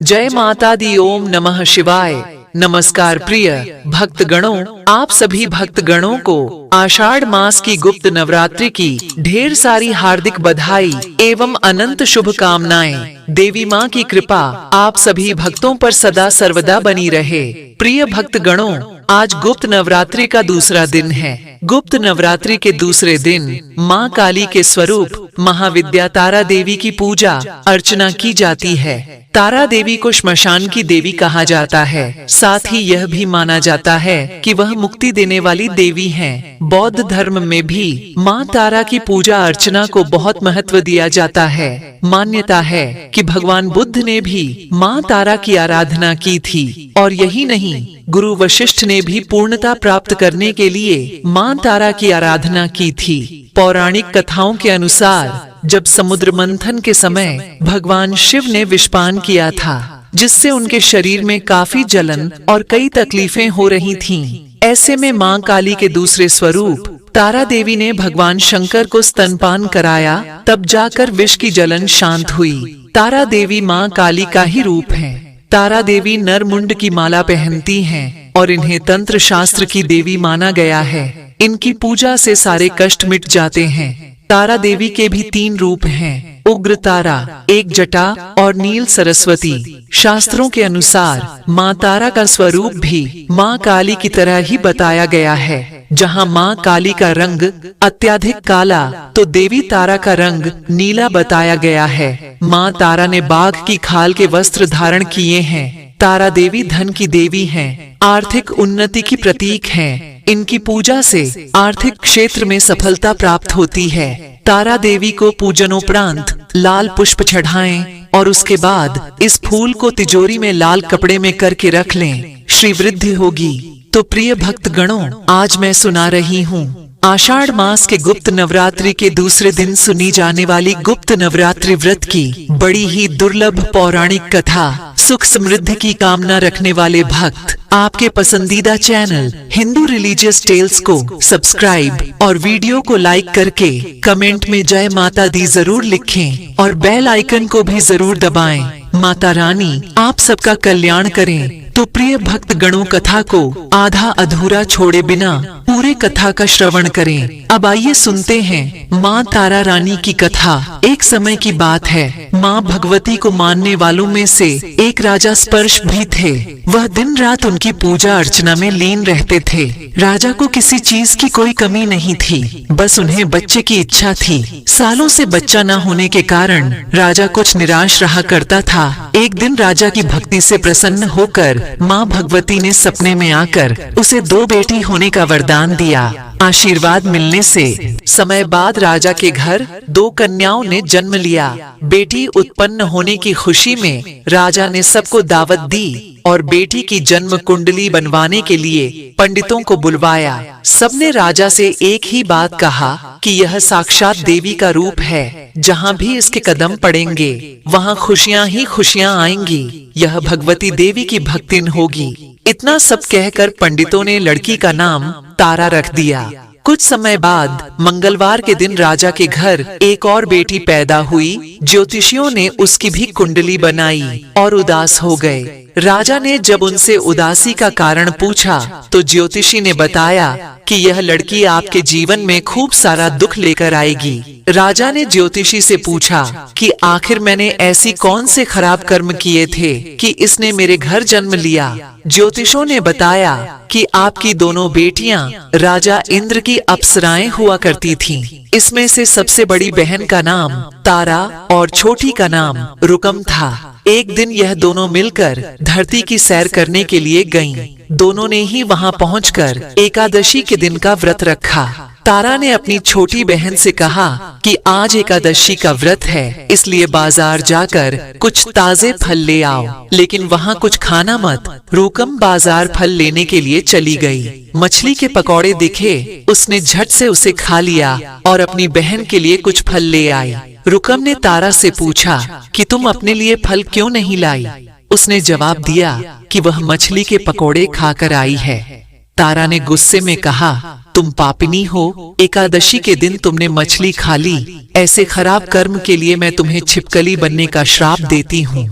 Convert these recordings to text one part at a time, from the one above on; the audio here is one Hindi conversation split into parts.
जय माता दी। ओम नमः शिवाय। नमस्कार प्रिय भक्तगणों, आप सभी भक्तगणों को आषाढ़ मास की गुप्त नवरात्रि की ढेर सारी हार्दिक बधाई एवं अनंत शुभकामनाएं। देवी माँ की कृपा आप सभी भक्तों पर सदा सर्वदा बनी रहे। प्रिय भक्तगणों, आज गुप्त नवरात्रि का दूसरा दिन है। गुप्त नवरात्रि के दूसरे दिन माँ काली के स्वरूप महाविद्या तारा देवी की पूजा अर्चना की जाती है। तारा देवी को श्मशान की देवी कहा जाता है। साथ ही यह भी माना जाता है कि वह मुक्ति देने वाली देवी हैं। बौद्ध धर्म में भी माँ तारा की पूजा अर्चना को बहुत महत्व दिया जाता है। मान्यता है कि भगवान बुद्ध ने भी माँ तारा की आराधना की थी और यही नहीं, गुरु वशिष्ठ ने भी पूर्णता प्राप्त करने के लिए माँ तारा की आराधना की थी। पौराणिक कथाओं के अनुसार जब समुद्र मंथन के समय भगवान शिव ने विषपान किया था, जिससे उनके शरीर में काफी जलन और कई तकलीफें हो रही थीं। ऐसे में माँ काली के दूसरे स्वरूप तारा देवी ने भगवान शंकर को स्तनपान कराया, तब जाकर विष की जलन शांत हुई। तारा देवी माँ काली का ही रूप है। तारा देवी नर मुंड की माला पहनती हैं और इन्हें तंत्र शास्त्र की देवी माना गया है। इनकी पूजा से सारे कष्ट मिट जाते हैं। तारा देवी के भी 3 रूप हैं, उग्र तारा, एक जटा और नील सरस्वती। शास्त्रों के अनुसार माँ तारा का स्वरूप भी माँ काली की तरह ही बताया गया है। जहाँ माँ काली का रंग अत्यधिक काला, तो देवी तारा का रंग नीला बताया गया है। माँ तारा ने बाघ की खाल के वस्त्र धारण किए हैं। तारा देवी धन की देवी हैं, आर्थिक उन्नति की प्रतीक हैं। इनकी पूजा से आर्थिक क्षेत्र में सफलता प्राप्त होती है। तारा देवी को पूजनोपरांत लाल पुष्प चढ़ाएं और उसके बाद इस फूल को तिजोरी में लाल कपड़े में करके रख लें, श्री वृद्धि होगी। तो प्रिय भक्तगणों, आज मैं सुना रही हूँ आषाढ़ मास के गुप्त नवरात्रि के दूसरे दिन सुनी जाने वाली गुप्त नवरात्रि व्रत की बड़ी ही दुर्लभ पौराणिक कथा। सुख समृद्धि की कामना रखने वाले भक्त आपके पसंदीदा चैनल हिंदू रिलीजियस टेल्स को सब्सक्राइब और वीडियो को लाइक करके कमेंट में जय माता दी जरूर लिखें और बेल आइकन को भी जरूर दबाएं। माता रानी आप सबका कल्याण करें। तो प्रिय भक्त गणों, कथा को आधा अधूरा छोड़े बिना पूरे कथा का श्रवण करें। अब आइए सुनते हैं माँ तारा रानी की कथा। एक समय की बात है, माँ भगवती को मानने वालों में से एक राजा स्पर्श भी थे। वह दिन रात उनकी पूजा अर्चना में लीन रहते थे। राजा को किसी चीज की कोई कमी नहीं थी, बस उन्हें बच्चे की इच्छा थी। सालों से बच्चा न होने के कारण राजा कुछ निराश रहा करता था। एक दिन राजा की भक्ति से प्रसन्न होकर माँ भगवती ने सपने में आकर उसे 2 बेटी होने का वरदान दिया। आशीर्वाद मिलने से समय बाद राजा के घर 2 कन्याओं ने जन्म लिया। बेटी उत्पन्न होने की खुशी में राजा ने सबको दावत दी और बेटी की जन्म कुंडली बनवाने के लिए पंडितों को बुलवाया। सबने राजा से एक ही बात कहा कि यह साक्षात देवी का रूप है। जहाँ भी इसके कदम पड़ेंगे वहाँ खुशियाँ ही खुशियाँ आएंगी। यह भगवती देवी की भक्तिन होगी। इतना सब कहकर पंडितों ने लड़की का नाम तारा रख दिया। कुछ समय बाद मंगलवार के दिन राजा के घर एक और बेटी पैदा हुई। ज्योतिषियों ने उसकी भी कुंडली बनाई और उदास हो गए। राजा ने जब उनसे उदासी का कारण पूछा तो ज्योतिषी ने बताया कि यह लड़की आपके जीवन में खूब सारा दुख लेकर आएगी। राजा ने ज्योतिषी से पूछा कि आखिर मैंने ऐसी कौन से खराब कर्म किए थे कि इसने मेरे घर जन्म लिया। ज्योतिषों ने बताया कि आपकी 2 बेटियां राजा इंद्र की अप्सराएं हुआ करती थीं। इसमें से सबसे बड़ी बहन का नाम तारा और छोटी का नाम रुकम था। एक दिन यह दोनों मिलकर धरती की सैर करने के लिए गईं। दोनों ने ही वहां पहुंचकर एकादशी के दिन का व्रत रखा। तारा ने अपनी छोटी बहन से कहा कि आज एकादशी का व्रत है, इसलिए बाजार जाकर कुछ ताजे फल ले आओ, लेकिन वहाँ कुछ खाना मत। रुकम बाजार फल लेने के लिए चली गई। मछली के पकौड़े दिखे, उसने झट से उसे खा लिया और अपनी बहन के लिए कुछ फल ले आई। रुकम ने तारा से पूछा कि तुम अपने लिए फल क्यों नहीं लाई? उसने जवाब दिया कि वह मछली के पकौड़े खाकर आई है। तारा ने गुस्से में कहा, तुम पापिनी हो, एकादशी के दिन तुमने मछली खा ली। ऐसे खराब कर्म के लिए मैं तुम्हें छिपकली बनने का श्राप देती हूँ।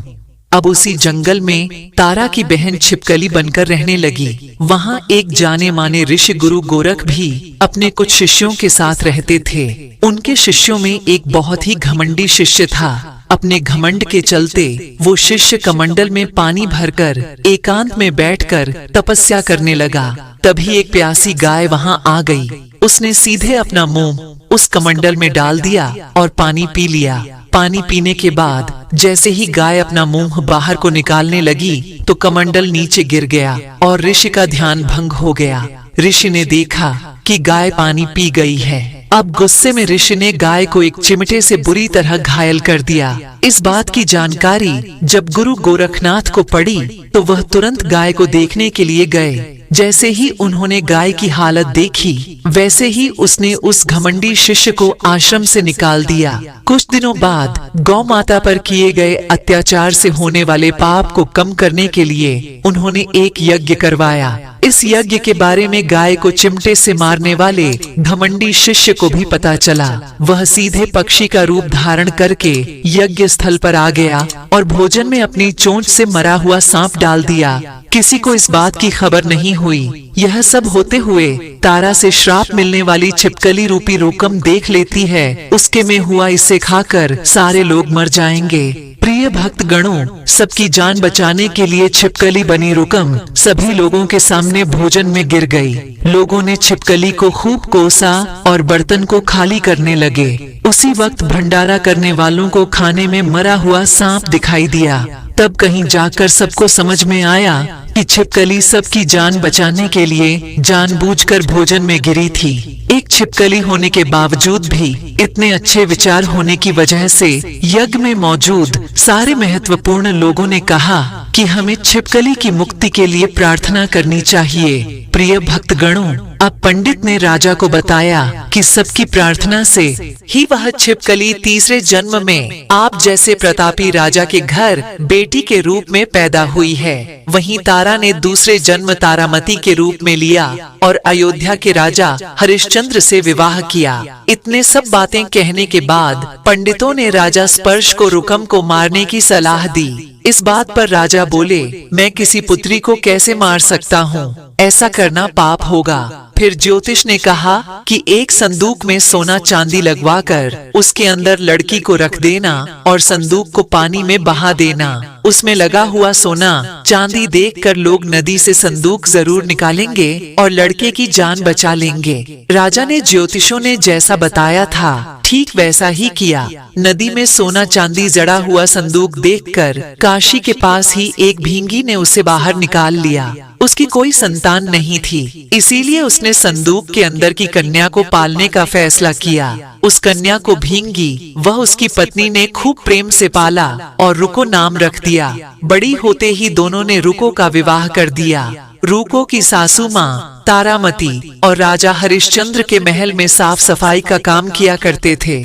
अब उसी जंगल में तारा की बहन छिपकली बनकर रहने लगी। वहाँ एक जाने माने ऋषि गुरु गोरख भी अपने कुछ शिष्यों के साथ रहते थे। उनके शिष्यों में एक बहुत ही घमंडी शिष्य था। अपने घमंड के चलते वो शिष्य कमंडल में पानी भरकर एकांत में बैठकर तपस्या करने लगा। तभी एक प्यासी गाय वहाँ आ गई। उसने सीधे अपना मुंह उस कमंडल में डाल दिया और पानी पी लिया। पानी पीने के बाद जैसे ही गाय अपना मुंह बाहर को निकालने लगी तो कमंडल नीचे गिर गया और ऋषि का ध्यान भंग हो गया। ऋषि ने देखा कि गाय पानी पी गई है। अब गुस्से में ऋषि ने गाय को एक चिमटे से बुरी तरह घायल कर दिया। इस बात की जानकारी जब गुरु गोरखनाथ को पड़ी तो वह तुरंत गाय को देखने के लिए गए। जैसे ही उन्होंने गाय की हालत देखी वैसे ही उसने उस घमंडी शिष्य को आश्रम से निकाल दिया। कुछ दिनों बाद गौ माता पर किए गए अत्याचार से होने वाले पाप को कम करने के लिए उन्होंने एक यज्ञ करवाया। इस यज्ञ के बारे में गाय को चिमटे से मारने वाले घमंडी शिष्य को भी पता चला। वह सीधे पक्षी का रूप धारण करके यज्ञ स्थल पर आ गया और भोजन में अपनी चोंच से मरा हुआ सांप डाल दिया। किसी को इस बात की खबर नहीं हुई। यह सब होते हुए तारा से श्राप मिलने वाली छिपकली रूपी रुकम देख लेती है। उसके में हुआ इसे खाकर सारे लोग मर जाएंगे। प्रिय भक्त गणों, सबकी जान बचाने के लिए छिपकली बनी रुकम सभी लोगों के सामने भोजन में गिर गई। लोगों ने छिपकली को खूब कोसा और बर्तन को खाली करने लगे। उसी वक्त भंडारा करने वालों को खाने में मरा हुआ सांप दिखाई दिया। तब कहीं जाकर सबको समझ में आया कि छिपकली सबकी जान बचाने के लिए जानबूझकर भोजन में गिरी थी। एक छिपकली होने के बावजूद भी इतने अच्छे विचार होने की वजह से यज्ञ में मौजूद सारे महत्वपूर्ण लोगों ने कहा कि हमें छिपकली की मुक्ति के लिए प्रार्थना करनी चाहिए। प्रिय भक्तगणों, अब पंडित ने राजा को बताया कि सबकी प्रार्थना से ही वह छिपकली तीसरे जन्म में आप जैसे प्रतापी राजा के घर बेटी के रूप में पैदा हुई है। वहीं तारा ने दूसरे जन्म तारामती के रूप में लिया और अयोध्या के राजा हरिश्चंद्र से विवाह किया। इतने सब बातें कहने के बाद पंडितों ने राजा स्पर्श को रुकम को मारने की सलाह दी। इस बात पर राजा बोले, मैं किसी पुत्री को कैसे मार सकता हूँ? ऐसा करना पाप होगा। फिर ज्योतिष ने कहा कि एक संदूक में सोना चांदी लगवाकर उसके अंदर लड़की को रख देना और संदूक को पानी में बहा देना। उसमें लगा हुआ सोना चांदी देखकर लोग नदी से संदूक जरूर निकालेंगे और लड़के की जान बचा लेंगे। राजा ने ज्योतिषों ने जैसा बताया था ठीक वैसा ही किया। नदी में सोना चांदी जड़ा हुआ संदूक देखकर काशी के पास ही एक भींगी ने उसे बाहर निकाल लिया। उसकी कोई संतान नहीं थी, इसीलिए उसने संदूक के अंदर की कन्या को पालने का फैसला किया। उस कन्या को भींगी वह उसकी पत्नी ने खूब प्रेम से पाला और रुको नाम रख दिया। बड़ी होते ही दोनों ने रुको का विवाह कर दिया। रुको की सासू माँ तारामती और राजा हरिश्चंद्र के महल में साफ सफाई का काम किया करते थे।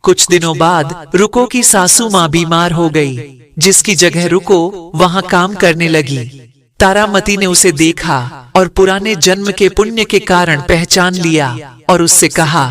कुछ दिनों बाद रुको की सासू माँ बीमार हो गई, जिसकी जगह रुको वहाँ काम करने लगी। तारामती ने उसे देखा और पुराने जन्म के पुण्य के कारण पहचान लिया और उससे कहा,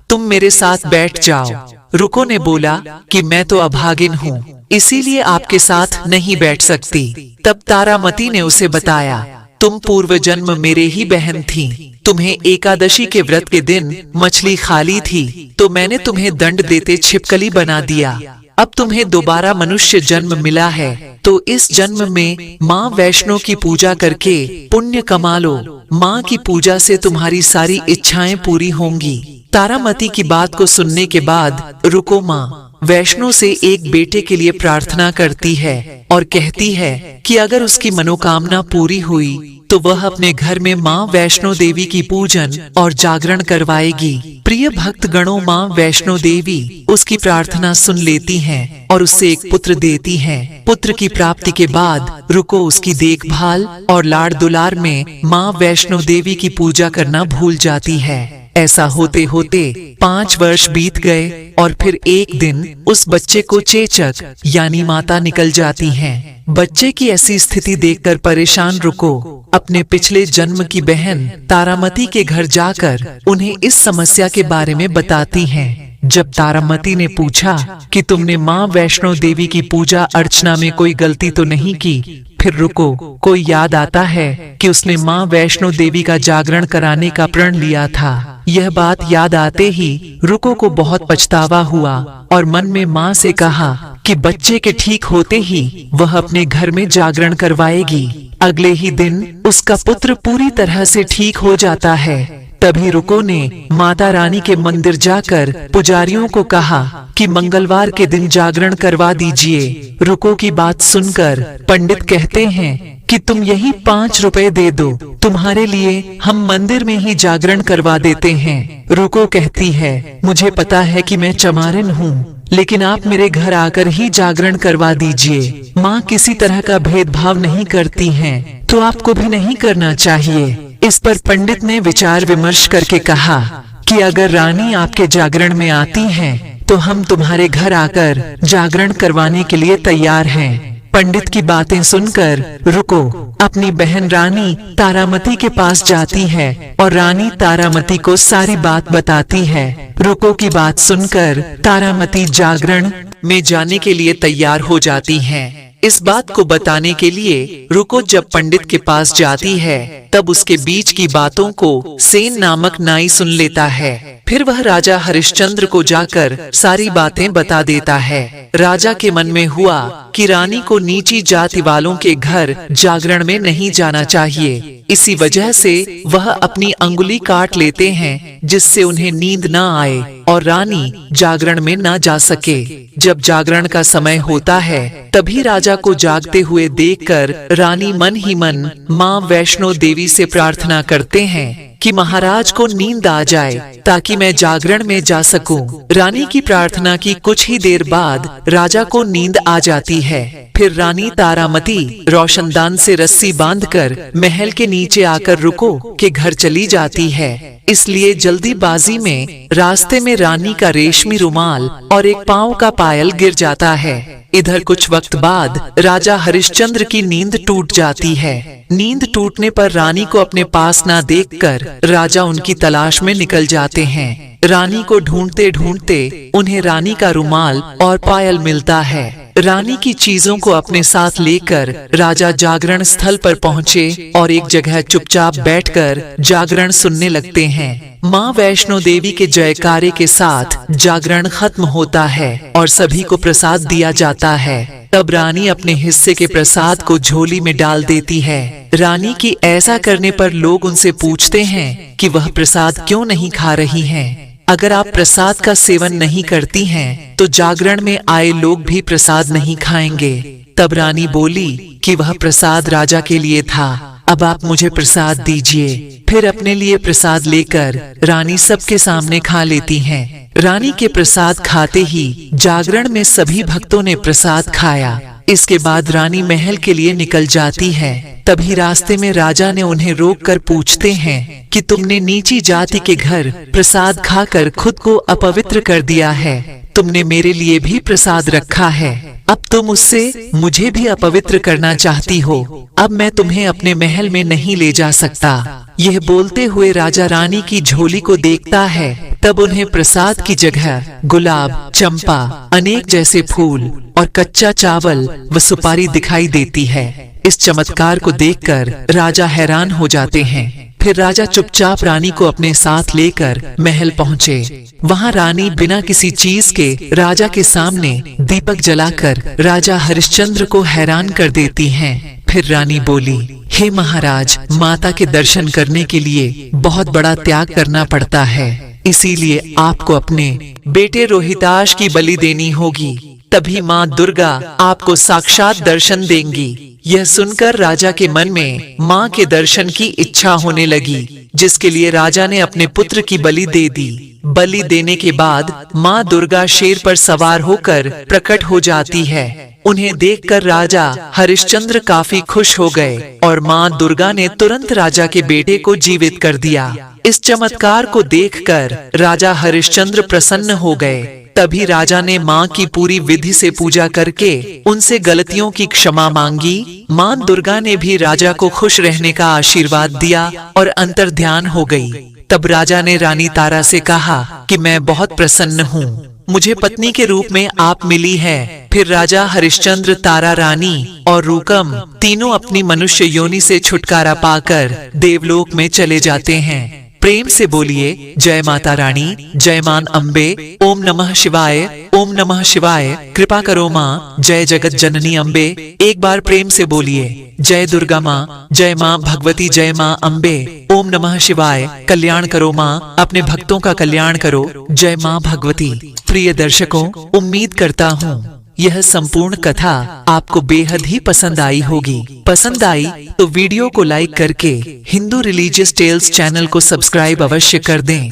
तुम मेरे साथ बैठ जाओ। रुको ने बोला कि मैं तो अभागिन हूँ, इसीलिए आपके साथ नहीं बैठ सकती। तब तारामती ने उसे बताया, तुम पूर्व जन्म मेरे ही बहन थी। तुम्हें एकादशी के व्रत के दिन मछली खाली थी तो मैंने तुम्हें दंड देते छिपकली बना दिया। अब तुम्हें दोबारा मनुष्य जन्म मिला है तो इस जन्म में माँ वैष्णो की पूजा करके पुण्य कमा लो। माँ की पूजा से तुम्हारी सारी इच्छाएं पूरी होंगी। तारामती की बात को सुनने के बाद रुको माँ वैष्णो से एक बेटे के लिए प्रार्थना करती है और कहती है कि अगर उसकी मनोकामना पूरी हुई तो वह अपने घर में माँ वैष्णो देवी की पूजन और जागरण करवाएगी। प्रिय भक्त गणों, माँ वैष्णो देवी उसकी प्रार्थना सुन लेती हैं और उससे एक पुत्र देती हैं। पुत्र की प्राप्ति के बाद रुको उसकी देखभाल और लाड़ दुलार में माँ वैष्णो देवी की पूजा करना भूल जाती है। ऐसा होते होते 5 वर्ष बीत गए और फिर एक दिन उस बच्चे को चेचक यानी माता निकल जाती हैं। बच्चे की ऐसी स्थिति देखकर परेशान रुको अपने पिछले जन्म की बहन तारामती के घर जाकर उन्हें इस समस्या के बारे में बताती हैं। जब तारामती ने पूछा कि तुमने माँ वैष्णो देवी की पूजा अर्चना में कोई गलती तो नहीं की, फिर रुको को याद आता है कि उसने माँ वैष्णो देवी का जागरण कराने का प्रण लिया था। यह बात याद आते ही रुको को बहुत पछतावा हुआ और मन में माँ से कहा कि बच्चे के ठीक होते ही वह अपने घर में जागरण करवाएगी। अगले ही दिन उसका पुत्र पूरी तरह से ठीक हो जाता है। तभी रुको ने माता रानी के मंदिर जाकर पुजारियों को कहा कि मंगलवार के दिन जागरण करवा दीजिए। रुको की बात सुनकर पंडित कहते हैं कि तुम यही 5 रुपए दे दो, तुम्हारे लिए हम मंदिर में ही जागरण करवा देते हैं। रुको कहती है, मुझे पता है कि मैं चमारिन हूँ, लेकिन आप मेरे घर आकर ही जागरण करवा दीजिए। माँ किसी तरह का भेदभाव नहीं करती हैं, तो आपको भी नहीं करना चाहिए। इस पर पंडित ने विचार विमर्श करके कहा कि अगर रानी आपके जागरण में आती हैं, तो हम तुम्हारे घर आकर जागरण करवाने के लिए तैयार हैं। पंडित की बातें सुनकर रुको अपनी बहन रानी तारामती के पास जाती है और रानी तारामती को सारी बात बताती है। रुको की बात सुनकर तारामती जागरण में जाने के लिए तैयार हो जाती है। इस बात को बताने के लिए रुको जब पंडित के पास जाती है, तब उसके बीच की बातों को सेन नामक नाई सुन लेता है। फिर वह राजा हरिश्चंद्र को जाकर सारी बातें बता देता है। राजा के मन में हुआ कि रानी को नीची जाति वालों के घर जागरण में नहीं जाना चाहिए। इसी वजह से वह अपनी अंगुली काट लेते हैं, जिससे उन्हें नींद न आए और रानी जागरण में न जा सके। जब जागरण का समय होता है, तभी राजा को जागते हुए देखकर रानी मन ही मन माँ वैष्णो देवी से प्रार्थना करते हैं कि महाराज को नींद आ जाए ताकि मैं जागरण में जा सकूं। रानी की प्रार्थना की कुछ ही देर बाद राजा को नींद आ जाती है। फिर रानी तारामती रोशनदान से रस्सी बांधकर महल के नीचे आकर रुको के घर चली जाती है। इसलिए जल्दीबाजी में रास्ते में रानी का रेशमी रुमाल और एक पांव का पायल गिर जाता है। इधर कुछ वक्त बाद राजा हरिश्चंद्र की नींद टूट जाती है। नींद टूटने पर रानी को अपने पास ना देखकर राजा उनकी तलाश में निकल जाते हैं। रानी को ढूंढते ढूंढते उन्हें रानी का रुमाल और पायल मिलता है। रानी की चीजों को अपने साथ लेकर राजा जागरण स्थल पर पहुँचे और एक जगह चुपचाप बैठकर जागरण सुनने लगते हैं। माँ वैष्णो देवी के जयकारे के साथ जागरण खत्म होता है और सभी को प्रसाद दिया जाता है। तब रानी अपने हिस्से के प्रसाद को झोली में डाल देती है। रानी की ऐसा करने पर लोग उनसे पूछते हैं कि वह प्रसाद क्यों नहीं खा रही हैं। अगर आप प्रसाद का सेवन नहीं करती हैं, तो जागरण में आए लोग भी प्रसाद नहीं खाएंगे। तब रानी बोली कि वह प्रसाद राजा के लिए था, अब आप मुझे प्रसाद दीजिए। फिर अपने लिए प्रसाद लेकर रानी सबके सामने खा लेती हैं। रानी के प्रसाद खाते ही जागरण में सभी भक्तों ने प्रसाद खाया। इसके बाद रानी महल के लिए निकल जाती है। तभी रास्ते में राजा ने उन्हें रोककर पूछते हैं कि तुमने नीची जाति के घर प्रसाद खाकर खुद को अपवित्र कर दिया है। तुमने मेरे लिए भी प्रसाद रखा है, अब तुम उससे मुझे भी अपवित्र करना चाहती हो। अब मैं तुम्हें अपने महल में नहीं ले जा सकता। यह बोलते हुए राजा रानी की झोली को देखता है। तब उन्हें प्रसाद की जगह गुलाब, चंपा, अनेक जैसे फूल और कच्चा चावल व सुपारी दिखाई देती है। इस चमत्कार को देखकर राजा हैरान हो जाते हैं। फिर राजा चुपचाप रानी को अपने साथ लेकर महल पहुँचे। वहाँ रानी बिना किसी चीज के राजा के सामने दीपक जलाकर राजा हरिश्चंद्र को हैरान कर देती हैं। फिर रानी बोली, हे महाराज, माता के दर्शन करने के लिए बहुत बड़ा त्याग करना पड़ता है, इसीलिए आपको अपने बेटे रोहिताश की बलि देनी होगी, तभी माँ दुर्गा आपको साक्षात दर्शन देंगी। यह सुनकर राजा के मन में माँ के दर्शन की इच्छा होने लगी, जिसके लिए राजा ने अपने पुत्र की बलि दे दी। बलि देने के बाद माँ दुर्गा शेर पर सवार होकर प्रकट हो जाती है। उन्हें देखकर राजा हरिश्चंद्र काफी खुश हो गए और माँ दुर्गा ने तुरंत राजा के बेटे को जीवित कर दिया। इस चमत्कार को देखकर राजा हरिश्चंद्र प्रसन्न हो गए। तभी राजा ने माँ की पूरी विधि से पूजा करके उनसे गलतियों की क्षमा मांगी। माँ दुर्गा ने भी राजा को खुश रहने का आशीर्वाद दिया और अंतर्ध्यान हो गई। तब राजा ने रानी तारा से कहा कि मैं बहुत प्रसन्न हूँ, मुझे पत्नी के रूप में आप मिली है। फिर राजा हरिश्चंद्र, तारा रानी और रूकम तीनों अपनी मनुष्य योनि से छुटकारा पाकर देवलोक में चले जाते हैं। प्रेम से बोलिए जय माता रानी, जय मां अम्बे, ओम नमः शिवाय, ओम नमः शिवाय। कृपा करो माँ, जय जगत जननी अम्बे। एक बार प्रेम से बोलिए जय दुर्गा माँ, जय माँ भगवती, जय माँ अम्बे, ओम नमः शिवाय। कल्याण करो माँ, अपने भक्तों का कल्याण करो, जय माँ भगवती। प्रिय दर्शकों, उम्मीद करता हूँ यह संपूर्ण कथा आपको बेहद ही पसंद आई होगी। पसंद आई तो वीडियो को लाइक करके हिंदू रिलीजियस टेल्स चैनल को सब्सक्राइब अवश्य कर दें।